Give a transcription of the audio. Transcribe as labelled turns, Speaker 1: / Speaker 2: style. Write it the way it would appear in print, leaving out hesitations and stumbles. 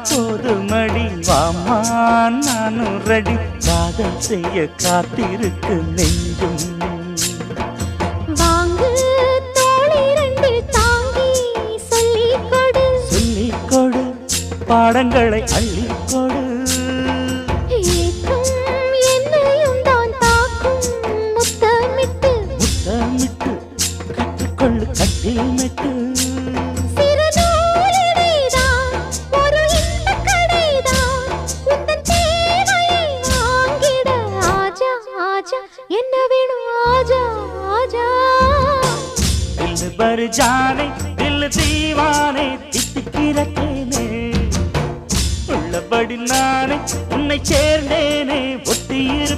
Speaker 1: போதுமடி வாமா நானும் ரெடி காதல் செய்ய காத்திருக்கு நெஞ்சும்
Speaker 2: வாங்கு தோளி ரெண்டு தாங்கி சொல்லிக்கொடு
Speaker 1: சொல்லிக்கொடு பாடங்களை அள்ளிக்கொடு
Speaker 2: ஏற்றும் என்னையும் தான் தாக்கும் முத்தமிட்டு
Speaker 1: முத்தமிட்டு கற்றுக்கொள்ளு கட்டில் மெட்டு
Speaker 2: என்ன வேணும் ஆஜா ஆஜா
Speaker 1: दिल भर जाने दिल दीवाने தித்திக்கிறேனே உள்ளபடி நானே உன்னை சேர்ந்தேனே ஒத்தியிருப்பேன்